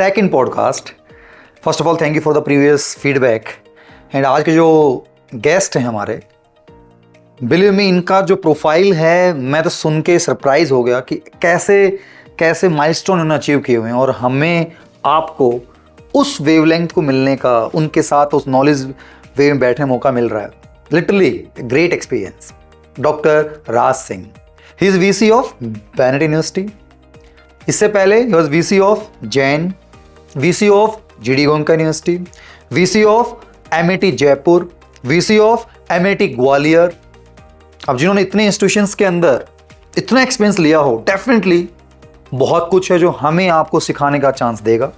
Second podcast. First of all thank you for the previous feedback. And आज के जो guest हैं हमारे, बिलीव मी, इनका जो प्रोफाइल है मैं तो सुन के सरप्राइज हो गया कि कैसे कैसे माइलस्टोन उन्होंने अचीव किए हुए हैं, और हमें आपको उस वेवलेंथ को मिलने का, उनके साथ उस नॉलेज वे में बैठने मौका मिल रहा है। Literally great experience. Doctor Raj Singh, he is VC of Bennett university. इससे पहले he was VC of Jain, VC of GD Goenka university, VC of MIT Jaipur, VC of MIT Gwalior. अब जिन्होंने इतने इंस्टीट्यूशंस के अंदर इतना एक्सपीरियंस लिया हो, डेफिनेटली बहुत कुछ है जो हमें आपको सिखाने का चांस देगा।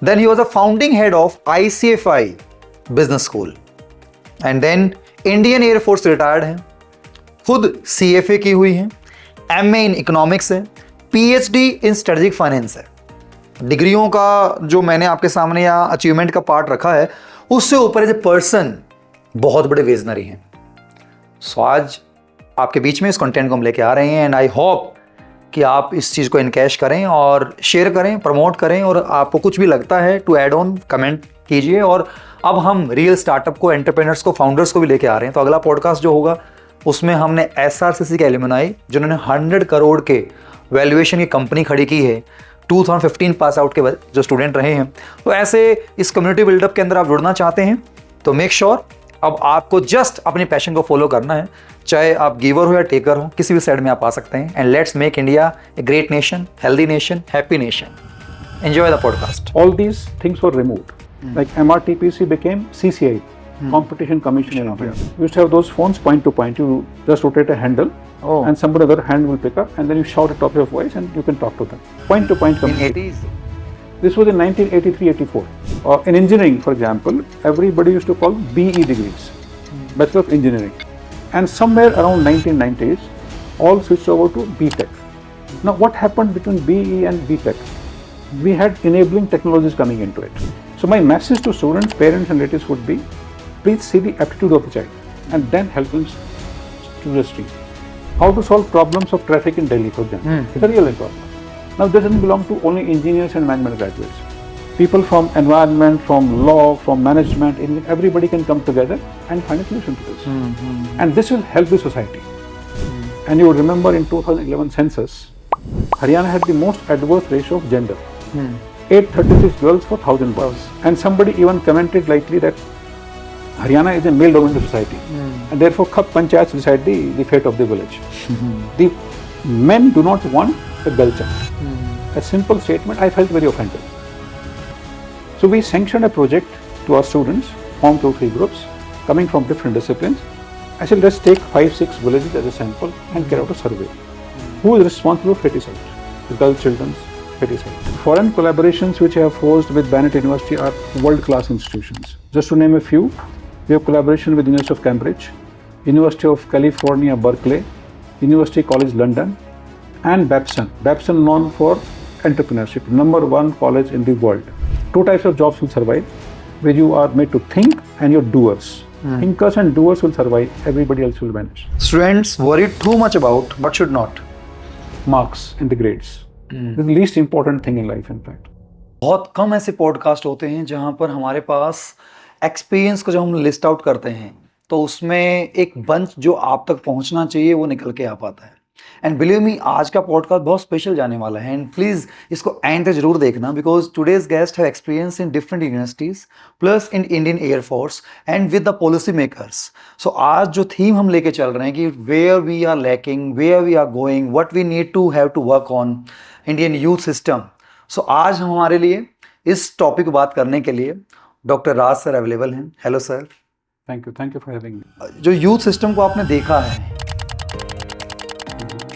Then he was a founding head of ICFI business school, and then Indian air force retired हैं, खुद CFA की हुई हैं, MA इन इकोनॉमिक्स है, PhD इन स्ट्रेटेजिक फाइनेंस है। डिग्रियों का जो मैंने आपके सामने या अचीवमेंट का पार्ट रखा है, उससे ऊपर एज ए पर्सन बहुत बड़े विजनरी हैं। सो आज आपके बीच में इस कंटेंट को हम लेके आ रहे हैं, एंड आई होप कि आप इस चीज़ को इनकैश करें और शेयर करें, प्रमोट करें, और आपको कुछ भी लगता है टू ऐड ऑन कमेंट कीजिए। और अब हम रियल स्टार्टअप को, एंटरप्रेन्योर्स को, फाउंडर्स को भी लेके आ रहे हैं। तो अगला पॉडकास्ट जो होगा उसमें हमने SRCC के एलुमनाई, जिन्होंने 100 करोड़ के वैल्यूएशन की कंपनी खड़ी की है, 2015 पास आउट के जो स्टूडेंट रहे हैं, तो ऐसे इस कम्युनिटी बिल्डअप के अंदर आप जुड़ना चाहते हैं तो मेक श्योर अब आपको जस्ट अपने पैशन को फॉलो करना है। चाहे आप गिवर हो या टेकर हो, किसी भी साइड में आप आ सकते हैं। And let's make India a great nation, healthy nation, happy nation. Enjoy the podcast. All these things were removed. Like MRTPC became CCI, Competition Commission in India. We used to have those phones point to point. You just rotate a handle, and somebody other hand will pick up, and then you shout at top of your voice, and you can talk to them. Point to point communication. In 80s. This was in 1983-84. In engineering, for example, everybody used to call BE degrees, Bachelor of Engineering, and somewhere around 1990s, all switched over to BTech. Now, what happened between BE and BTech? We had enabling technologies coming into it. So my message to students, parents and relatives would be, please see the aptitude of the child and then help them to the street. How to solve problems of traffic in Delhi, for example. It's a real problem. Now this doesn't belong to only engineers and management graduates. People from environment, from law, from management, everybody can come together and find a solution to this. And this will help the society. And you would remember in 2011 census, Haryana had the most adverse ratio of gender. 836 girls for 1,000 boys. And somebody even commented lightly that Haryana is a male-dominated society, and therefore Khap Panchayats decide the fate of the village. The men do not want a girl child. A simple statement, I felt very offended. So we sanctioned a project to our students, formed 2-3 groups, coming from different disciplines. I said, let's take 5-6 villages as a sample and carry out a survey. Who is responsible for feticide? The girl children's feticide. Foreign collaborations which I have forged with Bennett University are world-class institutions. Just to name a few, we have collaboration with University of Cambridge, University of California, Berkeley, University College London, and Babson. Babson known for entrepreneurship, #1 college in the world. 2 types of jobs will survive, where you are made to think and you're doers. Thinkers and doers will survive, everybody else will vanish. Students worry too much about what should not. Marks and the grades. This is the least important thing in life, in fact. बहुत कम ऐसे podcast होते हैं जहाँ पर हमारे पास experience को जब हम लिस्ट आउट करते हैं तो उसमें एक बंच जो आप तक पहुँचना चाहिए वो निकल के आ पाता है। एंड बिलीव मी, आज का पॉडकास्ट बहुत स्पेशल जाने वाला है, एंड प्लीज़ इसको एंड तक जरूर देखना, because today's guest have experience in different universities plus in Indian Air Force and with the policy makers. So आज जो थीम हम लेके चल रहे हैं कि where we are lacking, where we are going, what we need to have to work on Indian youth system. So आज हमारे लिए इस टॉपिक पर बात करने के लिए डॉक्टर राज सर अवेलेबल हैं। Hello sir. Thank you for having me. जो यूथ सिस्टम को आपने देखा है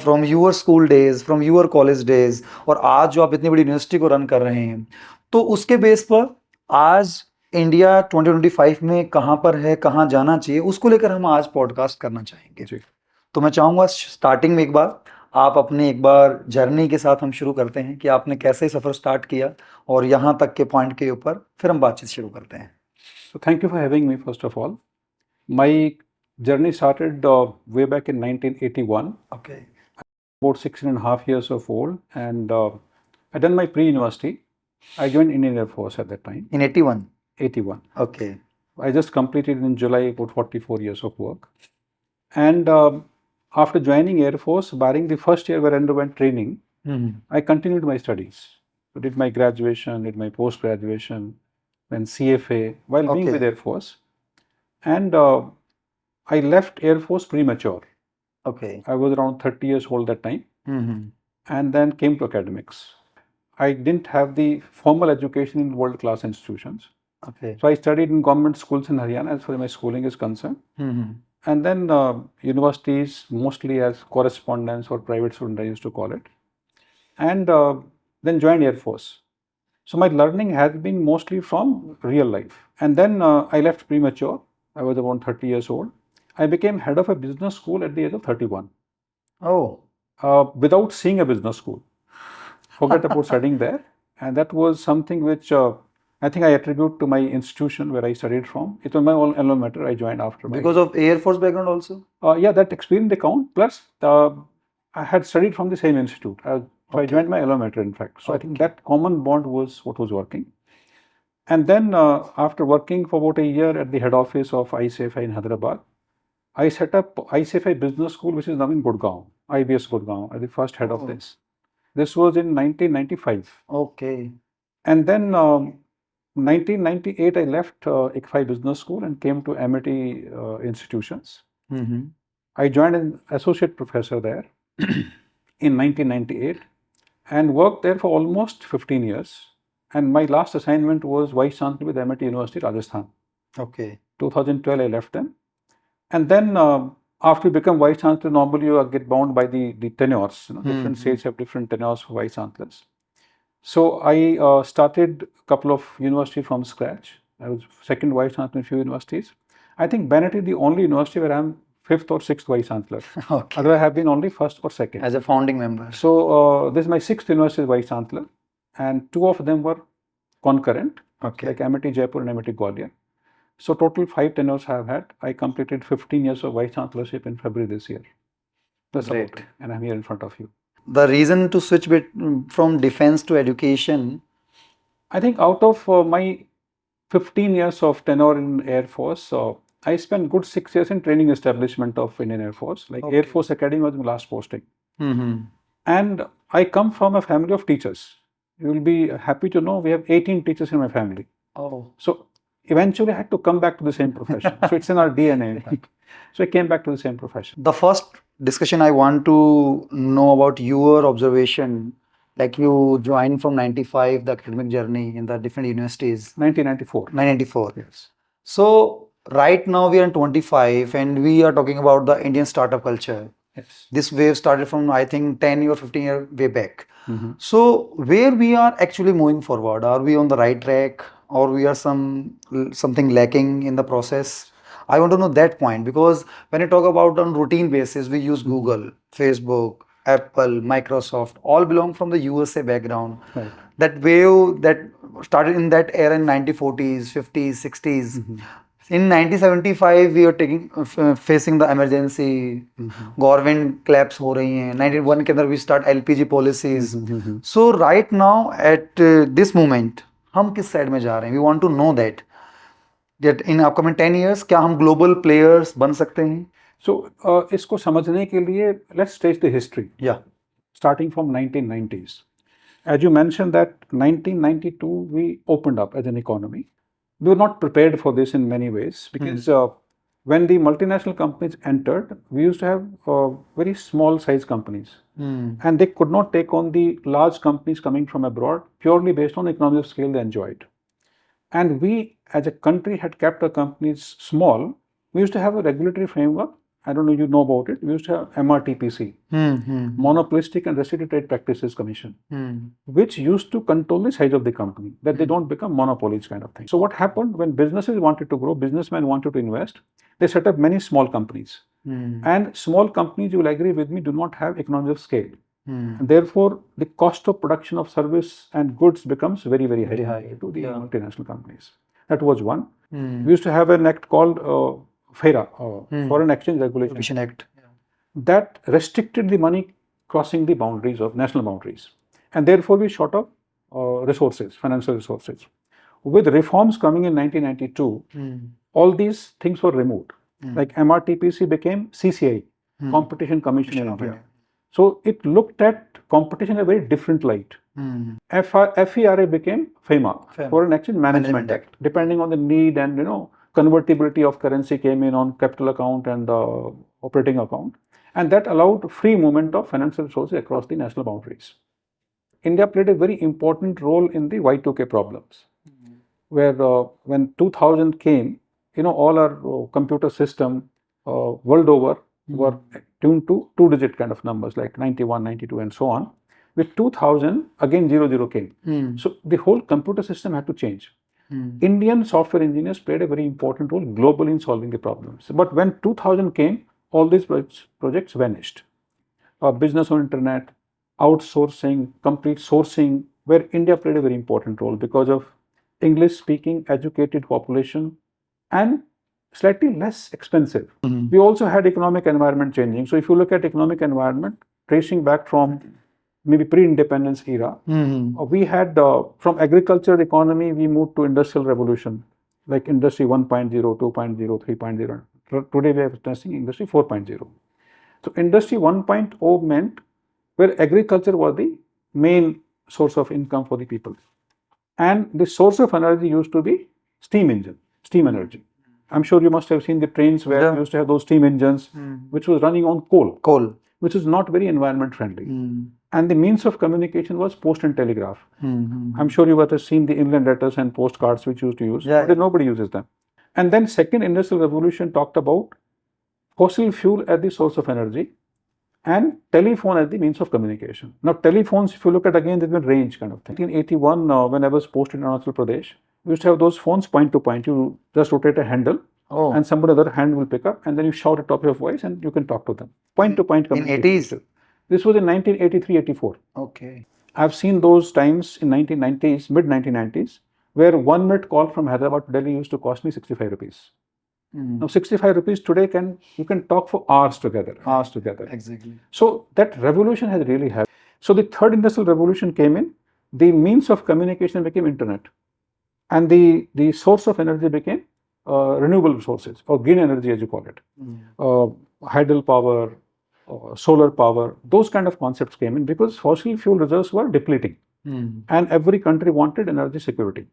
from your school days, from your college days, और आज जो आप इतनी बड़ी यूनिवर्सिटी को रन कर रहे हैं, तो उसके बेस पर आज इंडिया 2025 में कहाँ पर है, कहाँ जाना चाहिए, उसको लेकर हम आज पॉडकास्ट करना चाहेंगे जी। तो मैं चाहूँगा स्टार्टिंग में एक बार आप अपने एक बार जर्नी के साथ हम शुरू करते हैं कि आपने कैसे सफ़र स्टार्ट किया और यहाँ तक के पॉइंट के ऊपर फिर हम बातचीत शुरू करते हैं। So thank you for having me, first of all. My journey started way back in 1981. Okay. About 16.5 years of old, and I done my pre-university I joined Indian Air Force at that time, In 81. 81. Okay. I just completed in July about 44 years of work. And after joining Air Force, barring the first year where I underwent training, I continued my studies. So did my graduation, did my post-graduation, then CFA while being with Okay. Air Force. And I left Air Force premature. Okay. I was around 30 years old that time, and then came to academics. I didn't have the formal education in world-class institutions. Okay. So I studied in government schools in Haryana as far as my schooling is concerned. And then universities, mostly as correspondence or private student, I used to call it. And then joined Air Force. So my learning has been mostly from real life. And then I left premature. I was around 30 years old. I became head of a business school at the age of 31. Oh. Without seeing a business school. Forget about studying there. And that was something which I think I attribute to my institution where I studied from. It was my own alma mater. I joined after. Because of Air Force background also? Yeah, that experience they count. Plus, I had studied from the same institute. So I joined my alma mater, in fact. So I think that common bond was what was working. And then after working for about a year at the head office of ICFI in Hyderabad, I set up ICFI Business School, which is now in Gurgaon, IBS Gurgaon, as the first head of this. This was in 1995. Okay. And then 1998, I left ICFI Business School and came to Amity institutions. I joined as associate professor there in 1998 and worked there for almost 15 years. And my last assignment was Vice Chancellor with Amity University, Rajasthan. Okay. 2012, I left them. And then after you become Vice Chancellor, normally you get bound by the tenures. Different states have different tenures for Vice Chancellors. So I started a couple of universities from scratch. I was second Vice Chancellor in a few universities. I think Bennett is the only university where I'm fifth or sixth Vice Chancellor. Okay. Otherwise, I have been only first or second. As a founding member. So this is my sixth university Vice Chancellor, and two of them were concurrent, like Amity Jaipur and Amity Gwalior. So total 5 tenures I have had. I completed 15 years of Vice Chancellorship in February this year. That's about it. And I'm here in front of you. The reason to switch from defense to education? I think out of my 15 years of tenure in Air Force, I spent good 6 years in training establishment of Indian Air Force. Like Air Force Academy was my last posting. And I come from a family of teachers. You will be happy to know we have 18 teachers in my family. So eventually I had to come back to the same profession. So it's in our DNA, in fact. So I came back to the same profession. The first discussion I want to know about your observation, like you joined from 95, the academic journey in the different universities. 1994. 1994. Yes. So right now we are in 25 and we are talking about the Indian startup culture. Yes. This wave started from, I think, 10 or 15 years way back. So where we are actually moving forward? Are we on the right track or we are something lacking in the process? I want to know that point, because when I talk about on routine basis, we use Google, Facebook, Apple, Microsoft, all belong from the USA background. Right. That wave that started in that era in 1940s, 50s, 60s. In 1975 we are facing the emergency. Government collapse हो रही हैं. 91 के अंदर we start LPG policies. So right now at this moment हम किस side में जा रहे हैं? We want to know that in upcoming 10 years क्या हम global players बन सकते हैं? So इसको समझने के लिए let's trace the history. Yeah. Starting from 1990s. As you mentioned that 1992 we opened up as an economy. We were not prepared for this in many ways because when the multinational companies entered, we used to have very small size companies and they could not take on the large companies coming from abroad purely based on economies of scale they enjoyed. And we as a country had kept our companies small. We used to have a regulatory framework. I don't know if you know about it. We used to have MRTPC, Monopolistic and Restricted Trade Practices Commission, which used to control the size of the company, that they don't become monopolies kind of thing. So what happened when businesses wanted to grow, businessmen wanted to invest, they set up many small companies. And small companies, you will agree with me, do not have economies of scale. And therefore, the cost of production of service and goods becomes very, very high to the multinational companies. That was one. We used to have an act called FERA, Foreign Exchange Regulation Act, that restricted the money crossing the boundaries of national boundaries, and therefore we shot up resources, financial resources. With reforms coming in 1992, all these things were removed. Like MRTPC became CCI, Competition Commission in India. So it looked at competition in a very different light. FERA became FEMA, Foreign Exchange Management Act. Depending on the need and convertibility of currency came in on capital account and the operating account, and that allowed free movement of financial resources across the national boundaries. India played a very important role in the Y2K problems, where when 2000 came, all our computer system world over were tuned to two-digit kind of numbers like 91, 92 and so on. With 2000, again 00 came. So the whole computer system had to change. Indian software engineers played a very important role globally in solving the problems. But when 2000 came, all these projects vanished. Business on internet, outsourcing, complete sourcing, where India played a very important role because of English-speaking educated population and slightly less expensive. We also had economic environment changing. So if you look at economic environment, tracing back from maybe pre-independence era, we had from agriculture economy, we moved to industrial revolution, like industry 1.0, 2.0, 3.0. Today we are witnessing industry 4.0. So industry 1.0 meant where agriculture was the main source of income for the people. And the source of energy used to be steam engine, steam energy. I'm sure you must have seen the trains where you used to have those steam engines, which was running on coal, which is not very environment friendly. And the means of communication was post and telegraph. I'm sure you must have seen the inland letters and postcards which used to use, but nobody uses them. And then second industrial revolution talked about fossil fuel as the source of energy and telephone as the means of communication. Now telephones, if you look at again, there's been range kind of thing. In 1981, when I was posted in Arunachal Pradesh, we used to have those phones point to point. You just rotate a handle and somebody other hand will pick up and then you shout at top of your voice and you can talk to them. Point to point communication. In 80s? This was in 1983-84. Okay. I've seen those times in 1990s, mid-1990s, where 1 minute call from Hyderabad to Delhi used to cost me 65 rupees. Now 65 rupees today you can talk for hours together. Exactly. So that revolution has really happened. So the third industrial revolution came in, the means of communication became internet. And the source of energy became renewable resources or green energy as you call it. Hydel power, solar power, those kind of concepts came in because fossil fuel reserves were depleting. And every country wanted energy security.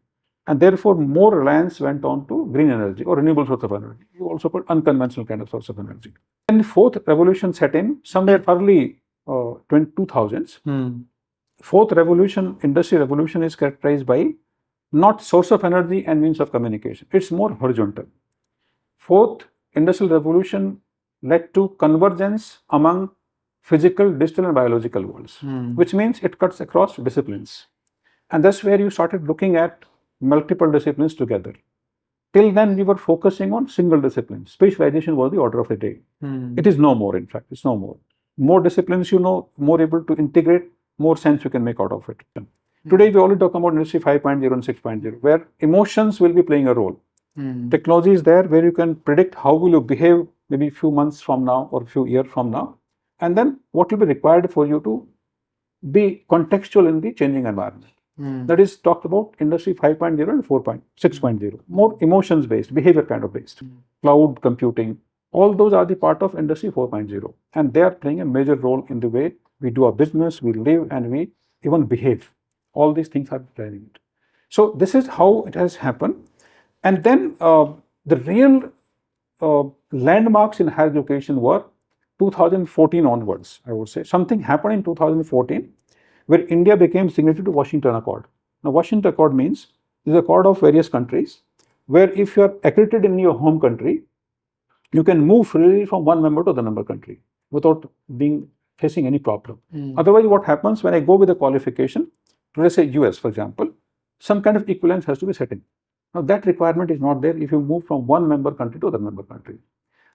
And therefore, more reliance went on to green energy or renewable source of energy. You also put unconventional kind of source of energy. And the fourth revolution set in somewhere early 2000s. Fourth revolution, industry revolution is characterized by not source of energy and means of communication. It's more horizontal. Fourth industrial revolution led to convergence among physical, digital and biological worlds, which means it cuts across disciplines. And that's where you started looking at multiple disciplines together. Till then, we were focusing on single disciplines. Specialization was the order of the day. It is no more, in fact, it's no more. More disciplines, more able to integrate, more sense you can make out of it. Today, we only talk about Industry 5.0 and 6.0, where emotions will be playing a role. Technology is there where you can predict how will you behave maybe a few months from now or a few years from now, and then what will be required for you to be contextual in the changing environment. That is talked about Industry 5.0 and 6.0, more emotions based, behavior kind of based. Cloud computing, all those are the part of Industry 4.0, and they are playing a major role in the way we do our business, we live and we even behave. All these things are driving it. So this is how it has happened. And then the real landmarks in higher education were 2014 onwards, I would say. Something happened in 2014 where India became signatory to Washington Accord. Now, Washington Accord means it is a accord of various countries where if you are accredited in your home country, you can move freely from one member to the member country without facing any problem. Otherwise, what happens when I go with a qualification, let's say US, for example, some kind of equivalence has to be set in. Now, that requirement is not there if you move from one member country to other member country.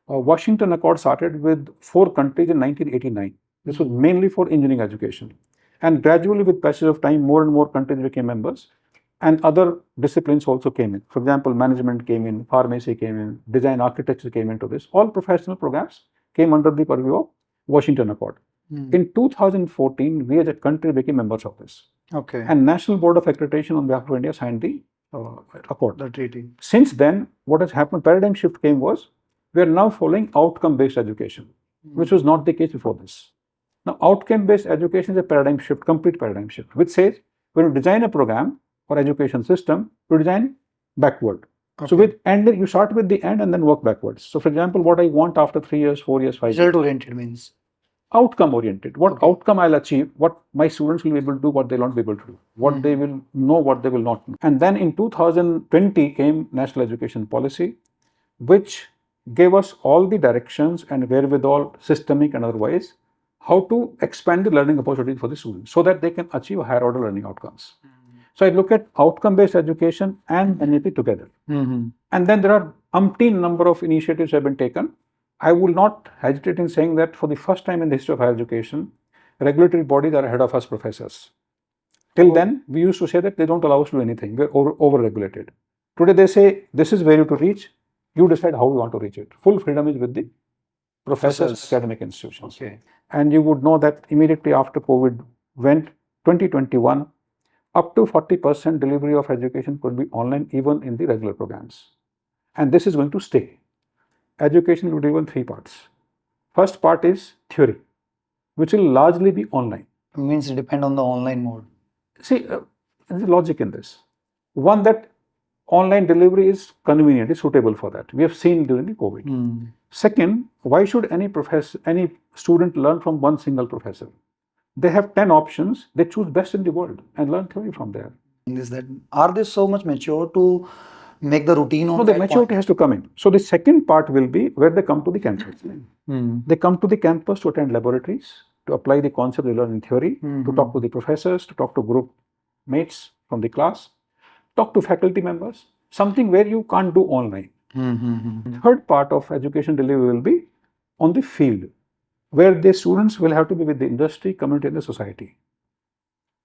Washington Accord started with 4 countries in 1989. This was mainly for engineering education. And gradually, with passage of time, more and more countries became members, and other disciplines also came in. For example, management came in, pharmacy came in, design architecture came into this. All professional programs came under the purview of Washington Accord. In 2014, we as a country became members of this. Okay. And National Board of Accreditation on behalf of India signed the accord. The treaty. Since then, what has happened, paradigm shift came was, we are now following outcome-based education, which was not the case before this. Now, outcome-based education is a paradigm shift, complete paradigm shift, which says when you design a program or education system, you design backward. So with end, you start with the end and then work backwards. So for example, what I want after 3 years, 4 years, 5 years. Result oriented means Outcome oriented. What outcome I'll achieve, what my students will be able to do, what they will not be able to do, what they will know, what they will not know. And then in 2020 came National Education Policy, which gave us all the directions and wherewithal, systemic and otherwise, how to expand the learning opportunities for the students so that they can achieve higher order learning outcomes. So I look at outcome-based education and NEP together. And then there are umpteen number of initiatives have been taken. I will not hesitate in saying that for the first time in the history of higher education, regulatory bodies are ahead of us professors. Till then, we used to say that they don't allow us to do anything. We're over-regulated. Today they say, this is where you to reach. You decide how you want to reach it. Full freedom is with the professors, academic institutions. Okay. And you would know that immediately after COVID went, 2021, up to 40% delivery of education could be online even in the regular programs. And this is going to stay. Education will be given 3 parts. First part is theory, which will largely be online. It means it depend on the online mode. See, there's a logic in this. One, that online delivery is convenient, is suitable for that. We have seen during the COVID. Second, why should any student learn from one single professor? They have 10 options. They choose best in the world and learn theory from there. Are they so much mature to make the routine on No, the maturity has to come in. So the second part will be where they come to the campus. They come to the campus to attend laboratories, to apply the concept they learn in theory, to talk to the professors, to talk to group mates from the class, talk to faculty members, something where you can't do online. Third part of education delivery will be on the field, where the students will have to be with the industry, community and the society.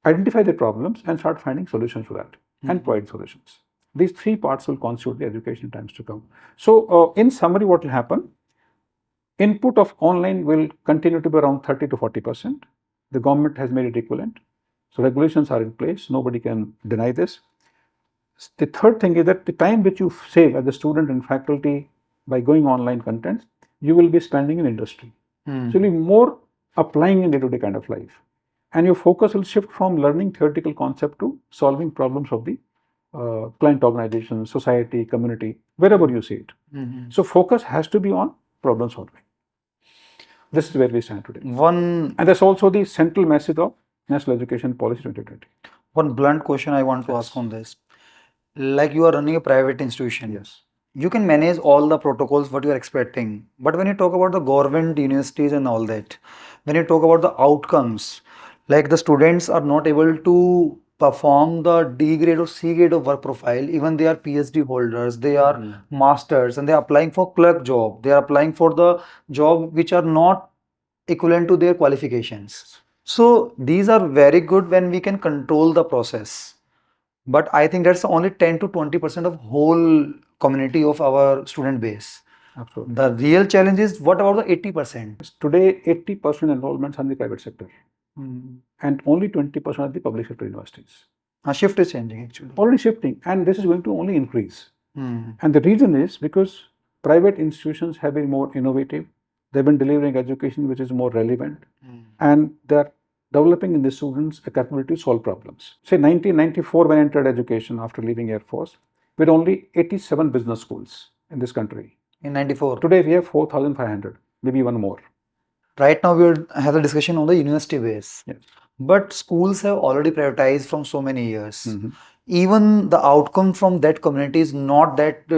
Identify the problems and start finding solutions to that and provide solutions. These 3 parts will constitute the education times to come. So, in summary, what will happen? Input of online will continue to be around 30 to 40%. The government has made it equivalent. So, regulations are in place. Nobody can deny this. The third thing is that the time which you save as a student and faculty by going online contents, you will be spending in industry. So, you'll be more applying in day-to-day kind of life. And your focus will shift from learning theoretical concept to solving problems of the client organization, society, community, wherever you see it. So focus has to be on problem solving. This is where we stand today. And that's also the central message of National Education Policy 2020. One blunt question I want to ask on this. Like you are running a private institution. Yes. You can manage all the protocols what you are expecting. But when you talk about the government universities and all that, when you talk about the outcomes, like the students are not able to perform the D grade or C grade of work profile, even they are PhD holders, they are masters and they are applying for clerk job, they are applying for the job which are not equivalent to their qualifications. So these are very good when we can control the process. But I think that's only 10 to 20% of whole community of our student base. Absolutely. The real challenge is what about the 80%? Today, 80% enrollments are in the private sector. And only 20% are the public sector universities. A shift is changing actually. Already shifting, and this is going to only increase. And the reason is because private institutions have been more innovative. They've been delivering education which is more relevant, and they're developing in the students a capability to solve problems. Say 1994, when I entered education after leaving Air Force, we had only 87 business schools in this country. In 94. Today we have 4,500, maybe one more. Right now we will have a discussion on the university base. Yes. But schools have already privatized from so many years. Even the outcome from that community is not that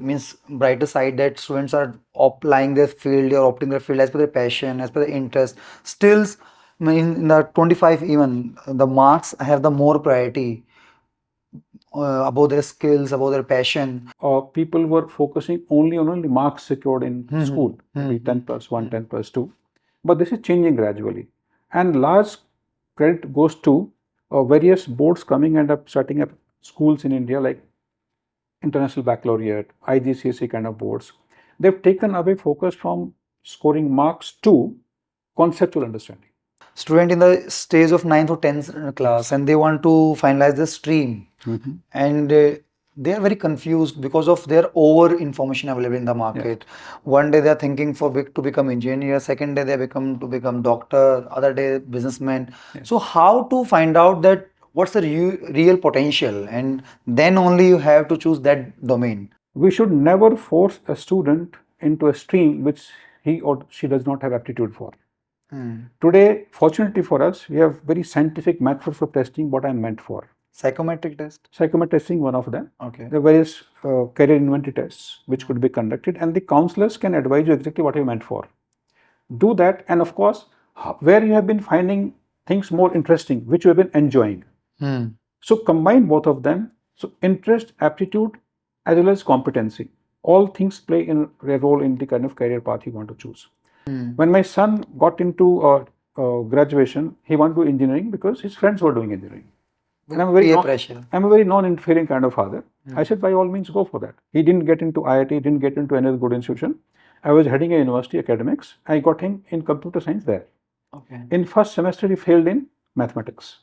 means brighter side, that students are applying their field or opting their field as per their passion, as per their interest. Still, in the 25 even, the marks have the more priority about their skills, about their passion. People were focusing only on the marks secured in school, maybe 10 plus 1, 10 plus 2. But this is changing gradually. And large credit goes to various boards coming and starting up schools in India like International Baccalaureate, IGCSE kind of boards. They've taken away focus from scoring marks to conceptual understanding. student in the stage of 9th or 10th class, and they want to finalize the stream, and they are very confused because of their over information available in the market. One day they are thinking to become engineer, second day they become to become doctor, other day businessman. So how to find out that what's the real potential, and then only you have to choose that domain. We should never force a student into a stream which he or she does not have aptitude for. Today, fortunately for us, we have very scientific methods of testing what I'm meant for. Psychometric test? Psychometric testing, one of them. Okay. There are various career inventory tests which could be conducted, and the counselors can advise you exactly what you're meant for. Do that, and of course, where you have been finding things more interesting, which you have been enjoying. So combine both of them. So interest, aptitude, as well as competency. All things play a role in the kind of career path you want to choose. When my son got into graduation, he wanted to do engineering because his friends were doing engineering. And I'm a very non-interfering kind of father. I said, by all means, go for that. He didn't get into IIT, didn't get into any other good institution. I was heading a university academics. I got him in computer science there. Okay. In first semester, he failed in mathematics.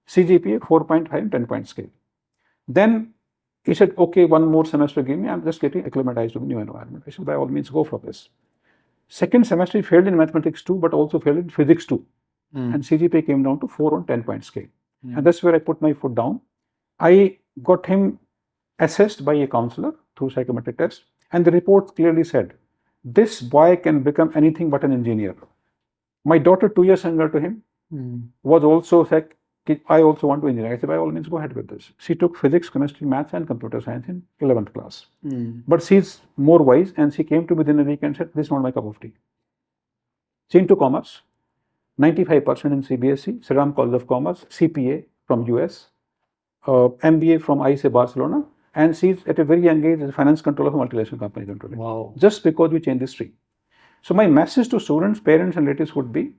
CGPA 4.5 in 10-point scale. Then he said, okay, one more semester give me. I'm just getting acclimatized to the new environment. I said, by all means, go for this. Second semester, he failed in mathematics too, but also failed in physics too. And CGPA came down to 4 on 10-point scale. And that's where I put my foot down. I got him assessed by a counselor through psychometric test. And the report clearly said, this boy can become anything but an engineer. My daughter, 2 years younger to him, was also said, I also want to engineer. I said, by all means, go ahead with this. She took physics, chemistry, maths, and computer science in 11th class. But she's more wise, and she came to me within a week and said, this is not my cup of tea. She into commerce, 95% in CBSE, Siram College of Commerce, CPA from US, MBA from ISA Barcelona, and she's at a very young age as a finance controller of a multinational company controlling. Wow. Just because we changed the stream. So my message to students, parents, and relatives would be,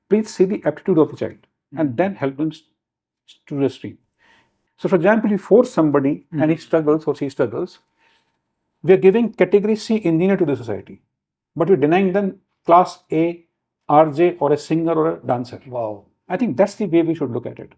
please see the aptitude of the child and then help them to the stream. So for example, you force somebody and he struggles or she struggles, we are giving category C engineer to the society, but we're denying them class A, RJ, or a singer or a dancer. Wow. I think that's the way we should look at it.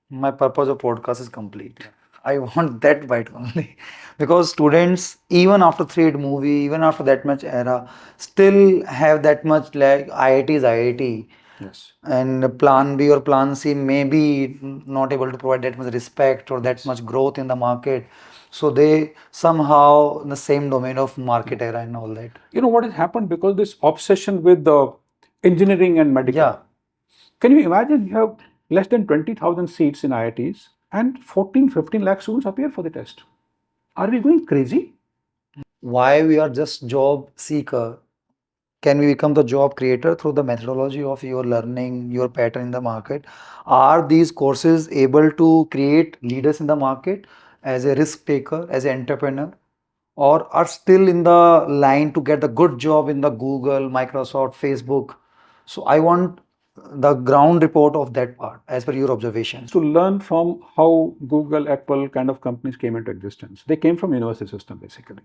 My purpose of podcast is complete. I want that bite only. Because students, even after 3-8 movie, even after that much era, still have that much like IIT is IIT. Yes. And plan B or plan C may be not able to provide that much respect or that much growth in the market. So they somehow in the same domain of market era and all that. You know what has happened because this obsession with the engineering and medical. Yeah. Can you imagine you have less than 20,000 seats in IITs and 14-15 lakh students appear for the test? Are we going crazy? Why we are just job seeker? Can we become the job creator through the methodology of your learning, your pattern in the market? Are these courses able to create leaders in the market as a risk taker, as an entrepreneur? Or are still in the line to get the good job in the Google, Microsoft, Facebook? So I want the ground report of that part as per your observations. To learn from how Google, Apple kind of companies came into existence. They came from university system basically.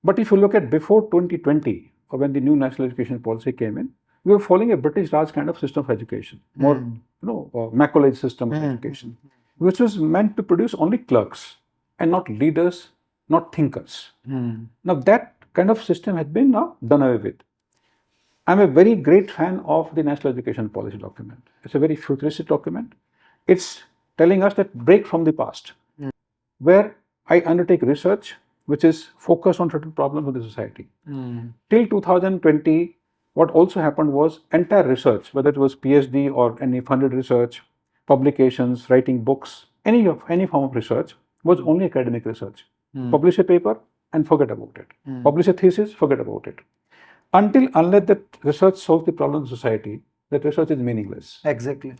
But if you look at before 2020, or when the new national education policy came in, we were following a British Raj kind of system of education, more Macaulay system of education, which was meant to produce only clerks and not leaders, not thinkers. Now that kind of system has been now done away with. I'm a very great fan of the National Education Policy document. It's a very futuristic document. It's telling us that break from the past, where I undertake research which is focused on certain problems of the society. Till 2020, what also happened was entire research, whether it was PhD or any funded research, publications, writing books, any form of research was only academic research. Publish a paper and forget about it. Publish a thesis, forget about it. Unless that research solves the problem of society, that research is meaningless. Exactly.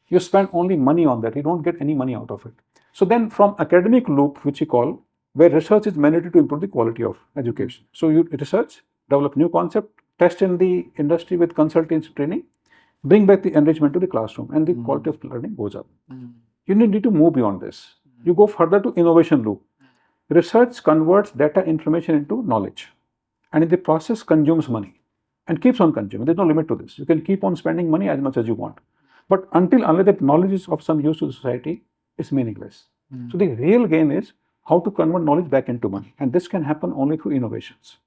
You spend only money on that. You don't get any money out of it. So then from academic loop, which you call, where research is mandated to improve the quality of education. So you research, develop new concept, test in the industry with consultants training, bring back the enrichment to the classroom, and the quality of learning goes up. You need to move beyond this. You go further to innovation loop. Research converts data information into knowledge, and in the process consumes money. and keeps on consuming. There's no limit to this. You can keep on spending money as much as you want. But unless that knowledge is of some use to the society, it's meaningless. So the real game is how to convert knowledge back into money. And this can happen only through innovations.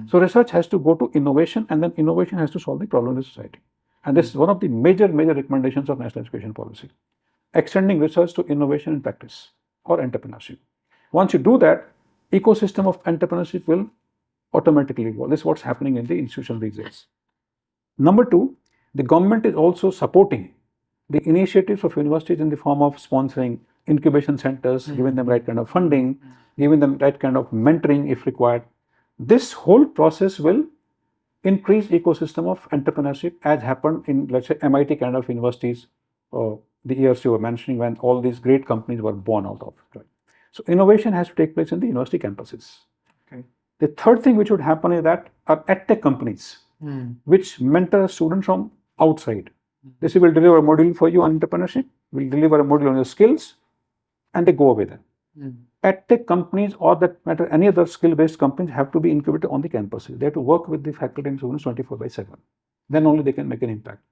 So research has to go to innovation, and then innovation has to solve the problem of the society. And this is one of the major recommendations of national education policy. Extending research to innovation and practice or entrepreneurship. Once you do that, ecosystem of entrepreneurship will automatically evolve. This is what's happening in the institution these days. Number two, the government is also supporting the initiatives of universities in the form of sponsoring incubation centers, giving them right kind of funding, giving them right kind of mentoring if required. This whole process will increase ecosystem of entrepreneurship as happened in, let's say, MIT kind of universities, the years you were mentioning when all these great companies were born out of. Right? So innovation has to take place in the university campuses. Okay. The third thing which would happen is that are edtech companies which mentor students from outside. This will deliver a module for you on entrepreneurship, will deliver a module on your skills, and they go away then. EdTech companies or that matter any other skill-based companies have to be incubated on the campuses. They have to work with the faculty and students 24/7. Then only they can make an impact.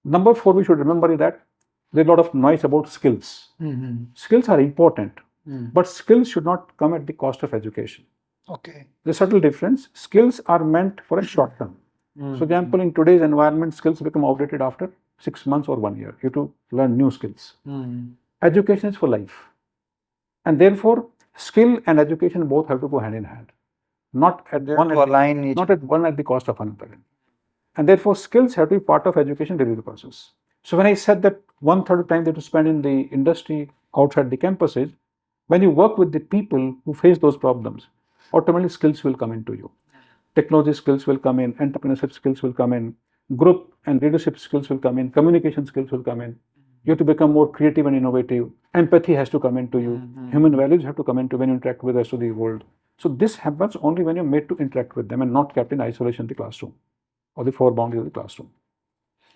Number four, we should remember is that there's a lot of noise about skills. Skills are important, but skills should not come at the cost of education. Okay. The subtle difference, skills are meant for a short term. For example, in today's environment, skills become outdated after 6 months or 1 year. You have to learn new skills. Education is for life. And therefore, skill and education both have to go hand in hand. Not at one at the cost of another. And therefore, skills have to be part of education delivery process. So when I said that 1/3 of time they have to spend in the industry outside the campuses, when you work with the people who face those problems, automatically skills will come into you. Technology skills will come in, entrepreneurship skills will come in, group and leadership skills will come in, communication skills will come in. You have to become more creative and innovative. Empathy has to come into you. Human values have to come into when you interact with the rest of the world. So this happens only when you're made to interact with them and not kept in isolation in the classroom or the four boundaries of the classroom.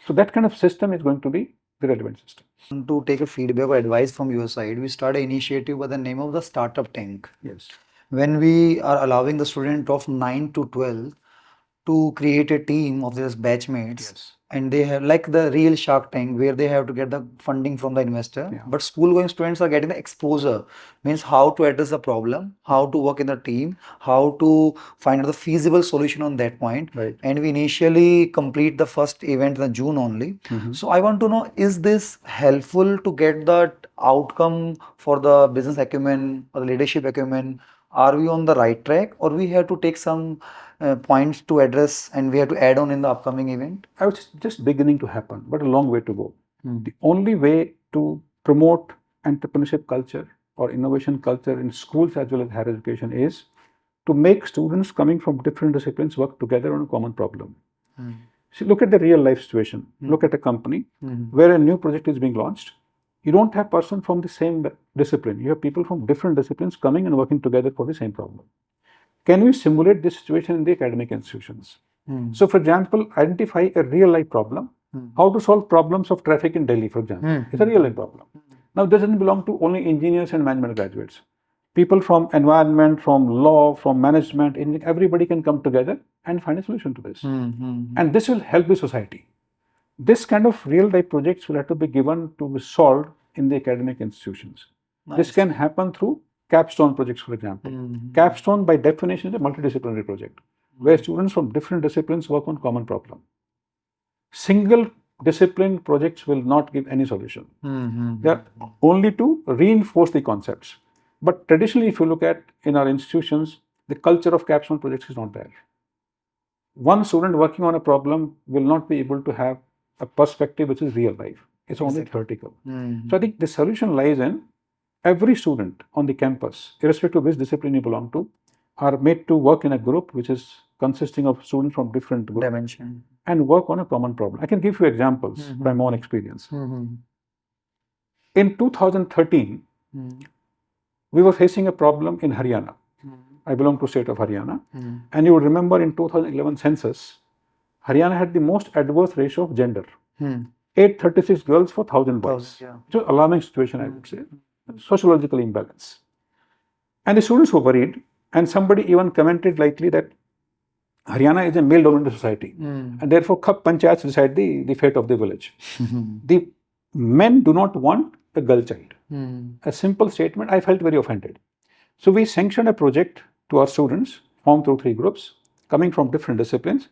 So that kind of system is going to be the relevant system. To take a feedback or advice from your side, we started an initiative by the name of the Startup Tank. Yes. When we are allowing the student of 9 to 12 to create a team of their batchmates, Yes. and they have like the real Shark Tank where they have to get the funding from the investor, but school going students are getting the exposure, means how to address the problem, how to work in the team, how to find out the feasible solution on that point. Right. And we initially complete the first event in June only. So I want to know, is this helpful to get that outcome for the business acumen or the leadership acumen? Are we on the right track, or we have to take some points to address and we have to add on in the upcoming event? I was just beginning to happen, but a long way to go. The only way to promote entrepreneurship culture or innovation culture in schools as well as higher education is to make students coming from different disciplines work together on a common problem. See, look at the real life situation. Look at a company where a new project is being launched. You don't have person from the same discipline. You have people from different disciplines coming and working together for the same problem. Can we simulate this situation in the academic institutions? So, for example, identify a real life problem. How to solve problems of traffic in Delhi, for example. It's a real life problem. Now, this doesn't belong to only engineers and management graduates. People from environment, from law, from management, everybody can come together and find a solution to this. And this will help the society. This kind of real life projects will have to be given to be solved in the academic institutions. This can happen through capstone projects, for example. Capstone by definition is a multidisciplinary project where students from different disciplines work on common problem. Single discipline projects will not give any solution. They are only to reinforce the concepts. But traditionally, if you look at in our institutions, the culture of capstone projects is not there. One student working on a problem will not be able to have a perspective which is real life. It's only theoretical. So I think the solution lies in every student on the campus, irrespective of which discipline you belong to, are made to work in a group which is consisting of students from different groups and work on a common problem. I can give you examples from my own experience. In 2013, we were facing a problem in Haryana. I belong to state of Haryana. And you would remember in 2011 census, Haryana had the most adverse ratio of gender. 836 girls for 1,000 boys. It's an alarming situation, I would say. Sociological imbalance. And the students were worried, and somebody even commented lightly that Haryana is a male-dominated society, and therefore panchayats decide the fate of the village. The men do not want a girl child. A simple statement, I felt very offended. So we sanctioned a project to our students, formed through 3 groups, coming from different disciplines.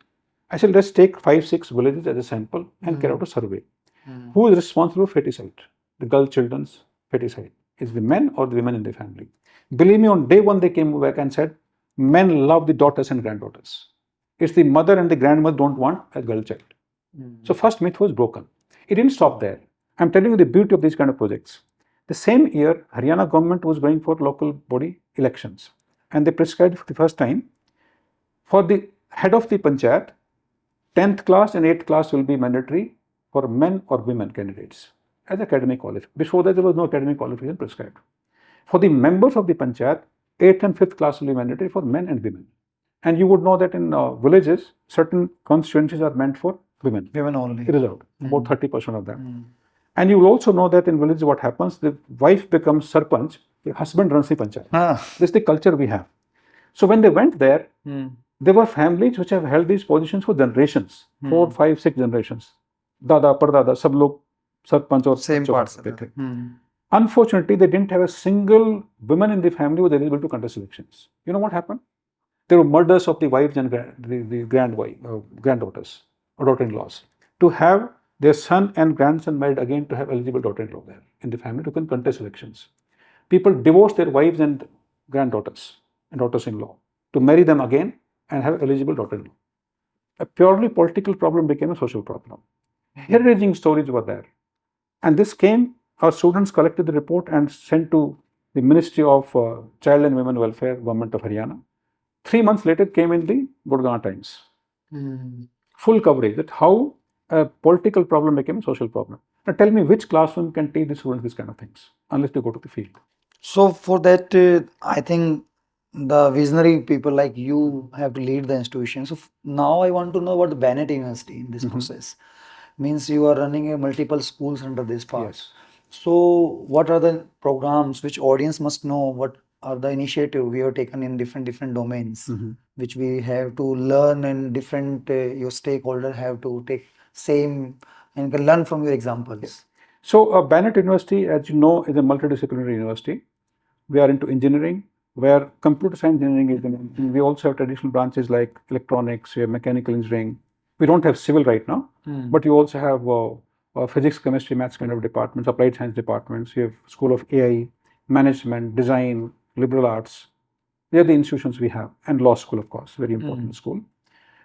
I said, let's take 5-6 villages as a sample and carry out a survey. Who is responsible for feticide? The girl children's feticide. Is the men or the women in the family? Believe me, on day 1 they came back and said, men love the daughters and granddaughters. It's the mother and the grandmother don't want a girl child. So first myth was broken. It didn't stop there. I'm telling you the beauty of these kind of projects. The same year, Haryana government was going for local body elections, and they prescribed for the first time for the head of the panchayat, 10th class and 8th class will be mandatory for men or women candidates as academic qualification. Before that, there was no academic qualification prescribed. For the members of the panchayat, 8th and 5th class will be mandatory for men and women. And you would know that in villages, certain constituencies are meant for women. Women only. Reserved, about 30% of them. And you will also know that in villages what happens, the wife becomes sarpanch, the husband runs the panchayat. This is the culture we have. So when they went there, there were families which have held these positions for generations, 4, 5, 6 generations. Dada, pardada, sab log sarpanch or Same parts. Unfortunately, they didn't have a single woman in the family who was eligible to contest elections. You know what happened? There were murders of the wives and the granddaughters or daughter-in-laws to have their son and grandson married again to have eligible daughter-in-law there in the family to contest elections. People divorced their wives and granddaughters and daughters-in-law to marry them again and have eligible daughter-in-law. A purely political problem became a social problem. Hair-raising stories were there. And this came, our students collected the report and sent to the Ministry of Child and Women Welfare, Government of Haryana. 3 months later, it came in the Gurgaon Times. Full coverage that how a political problem became a social problem. Now tell me which classroom can teach the students these kind of things unless they go to the field. So for that, I think the visionary people like you have to lead the institution. So now I want to know about the Bennett University in this process. Means you are running a multiple schools under this part. Yes. So what are the programs which audience must know? What are the initiative we have taken in different domains which we have to learn, and different your stakeholder have to take same and can learn from your examples. Yes. So Bennett University, as you know, is a multidisciplinary university. We are into engineering, where computer science engineering is in. We also have traditional branches like electronics, we have mechanical engineering. We don't have civil right now, but you also have physics, chemistry, maths kind of departments, applied science departments. You have School of AI, Management, Design, Liberal Arts. They are the institutions we have, and Law School, of course, very important school.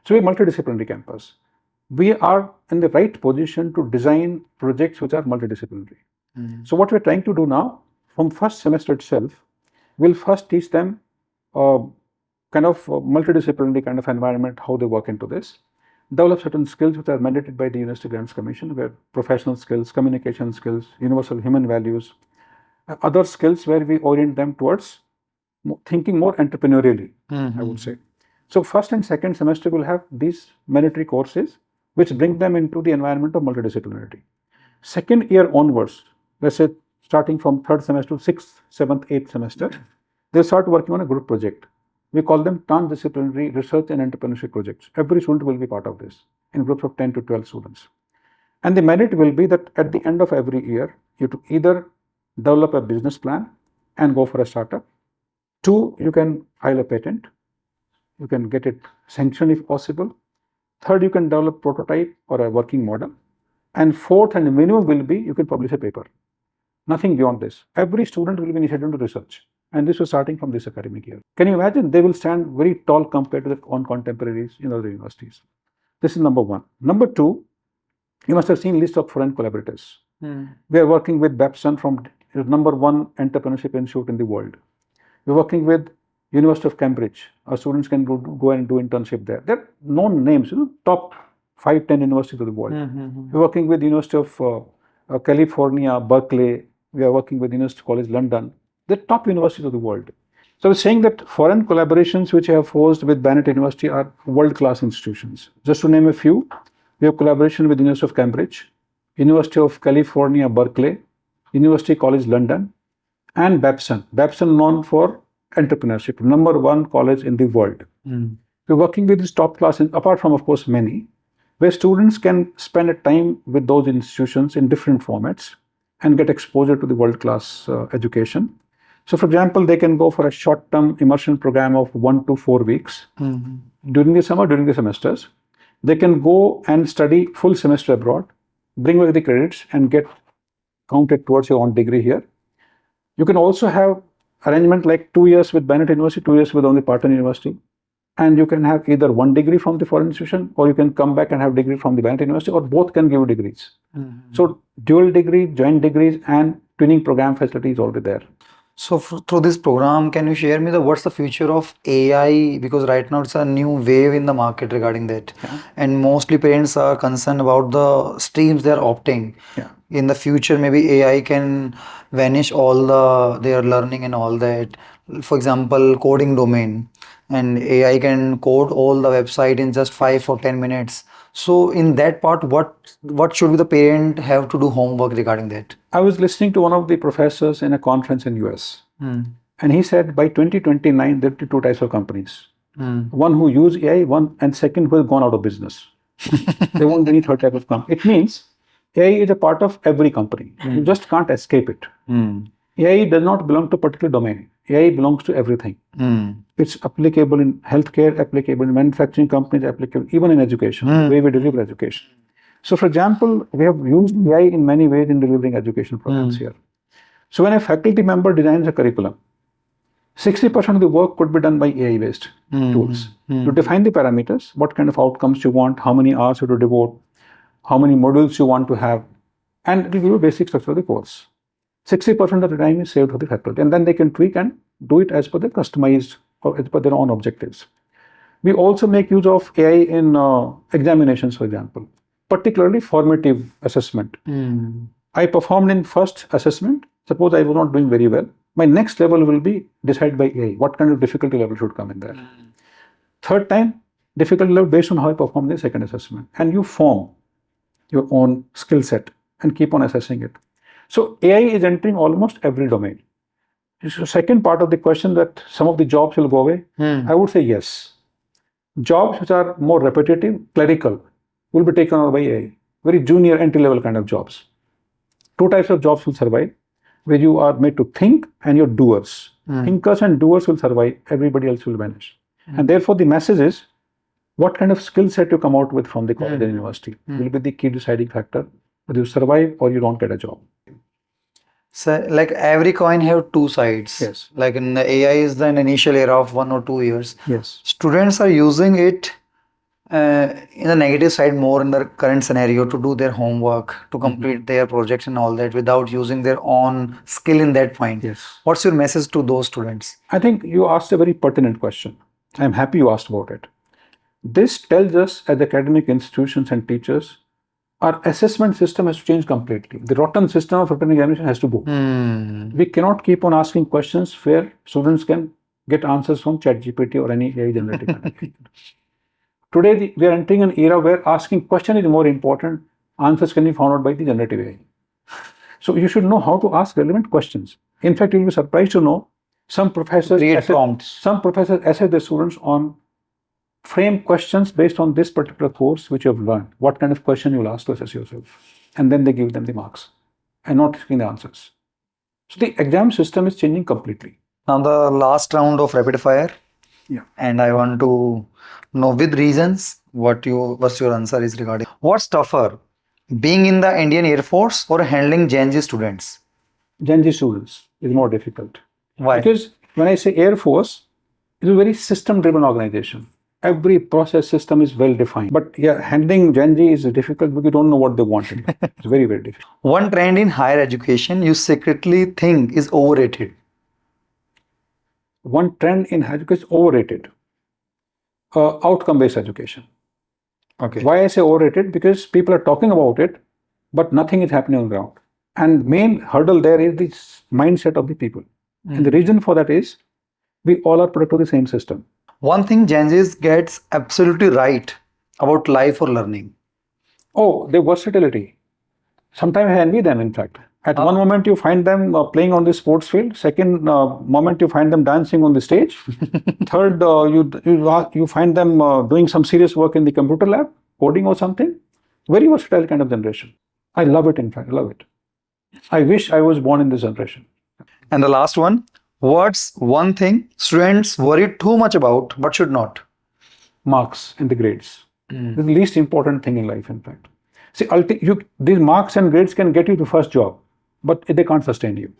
So we have multidisciplinary campus. We are in the right position to design projects which are multidisciplinary. So what we're trying to do now, from first semester itself, we'll first teach them kind of multidisciplinary kind of environment, how they work into this. Develop certain skills which are mandated by the University Grants Commission, where professional skills, communication skills, universal human values, other skills where we orient them towards thinking more entrepreneurially, I would say. So first and second semester will have these mandatory courses which bring them into the environment of multidisciplinarity. Second year onwards, let's say starting from third semester to 6th, 7th, 8th semester, they'll start working on a group project. We call them transdisciplinary research and entrepreneurship projects. Every student will be part of this in groups of 10 to 12 students. And the merit will be that at the end of every year, you to either develop a business plan and go for a startup. 2, you can file a patent. You can get it sanctioned if possible. 3rd, you can develop prototype or a working model. And 4th and minimum will be you can publish a paper. Nothing beyond this. Every student will be initiated into research. And this was starting from this academic year. Can you imagine? They will stand very tall compared to the contemporaries in other universities. This is number 1. Number 2, you must have seen list of foreign collaborators. We are working with Babson from number 1 entrepreneurship institute in the world. We're working with University of Cambridge. Our students can go and do internship there. They're known names, top 5-10 universities of the world. We're working with University of California, Berkeley. We are working with University College London. The top universities of the world. So I was saying that foreign collaborations which I have forged with Bennett University are world-class institutions. Just to name a few, we have collaboration with University of Cambridge, University of California, Berkeley, University College London, and Babson. Babson known for entrepreneurship, number 1 college in the world. We're working with these top classes, apart from, of course, many, where students can spend a time with those institutions in different formats and get exposure to the world-class education. So, for example, they can go for a short-term immersion program of 1 to 4 weeks during the summer, during the semesters. They can go and study full semester abroad, bring back the credits and get counted towards your own degree here. You can also have arrangement like 2 years with Bennett University, 2 years with only Partner University. And you can have either one degree from the foreign institution, or you can come back and have degree from the Bennett University, or both can give you degrees. So dual degree, joint degrees and twinning program facility is already there. So through this program, can you share me what's the future of AI? Because right now it's a new wave in the market regarding that. And mostly parents are concerned about the streams they are opting. In the future, maybe AI can vanish all their learning and all that. For example, coding domain, and AI can code all the website in just 5 or 10 minutes. So in that part, what should be the parent have to do homework regarding that? I was listening to one of the professors in a conference in US, and he said by 2029 there will be 2 types of companies. One who use AI, and second who has gone out of business. There won't be any third type of company. It means AI is a part of every company. You just can't escape it. AI does not belong to a particular domain. AI belongs to everything. It's applicable in healthcare, applicable in manufacturing companies, applicable even in education, the way we deliver education. So, for example, we have used AI in many ways in delivering education programs here. So, when a faculty member designs a curriculum, 60% of the work could be done by AI-based tools. You define the parameters, what kind of outcomes you want, how many hours you to devote, how many modules you want to have, and it will give you a basic structure of the course. 60% of the time is saved for the faculty, and then they can tweak and do it as per their customized or as per their own objectives. We also make use of AI in examinations, for example, particularly formative assessment. I performed in first assessment. Suppose I was not doing very well. My next level will be decided by AI. What kind of difficulty level should come in there? Third time, difficulty level based on how I performed in the second assessment. And you form your own skill set and keep on assessing it. So AI is entering almost every domain. So second part of the question, that some of the jobs will go away, I would say yes. Jobs which are more repetitive, clerical, will be taken over by AI. Very junior, entry-level kind of jobs. 2 types of jobs will survive, where you are made to think and you're doers. Thinkers and doers will survive, everybody else will vanish. And therefore the message is, what kind of skill set you come out with from the college and university will be the key deciding factor, whether you survive or you don't get a job. So, like every coin have 2 sides. Yes. Like in the AI is the initial era of 1 or 2 years. Yes. Students are using it in the negative side more in the current scenario to do their homework, to complete their projects and all that without using their own skill in that point. Yes. What's your message to those students? I think you asked a very pertinent question. I'm happy you asked about it. This tells us as academic institutions and teachers, our assessment system has to change completely. The rotten system of written examination has to go. We cannot keep on asking questions where students can get answers from ChatGPT or any AI generated. Today, we are entering an era where asking question is more important. Answers can be found out by the generative AI. So you should know how to ask relevant questions. In fact, you'll be surprised to know some professors assess their students on frame questions based on this particular course which you have learned. What kind of question you will ask to assess yourself. And then they give them the marks and not asking the answers. So the exam system is changing completely. Now the last round of rapid fire. Yeah. And I want to know with reasons what's your answer is regarding. What's tougher, being in the Indian Air Force or handling Gen Z students? Gen Z students is more difficult. Why? Because when I say Air Force, it's a very system-driven organization. Every process system is well defined. But yeah, handling Gen Z is difficult because you don't know what they want. It's very, very difficult. One trend in higher education you secretly think is overrated. One trend in higher education is overrated. Outcome-based education. Okay. Why I say overrated? Because people are talking about it, but nothing is happening on the ground. And main hurdle there is the mindset of the people. And the reason for that is, we all are product of the same system. One thing Gen Z gets absolutely right about life or learning. Oh, their versatility. Sometimes I envy them, in fact. At one moment you find them playing on the sports field. Second moment you find them dancing on the stage. Third, you find them doing some serious work in the computer lab, coding or something. Very versatile kind of generation. I love it. In fact, I love it. I wish I was born in this generation. And the last one, what's one thing students worry too much about but should not? Marks and the grades. The least important thing in life, in fact. See, these marks and grades can get you the first job, but they can't sustain you.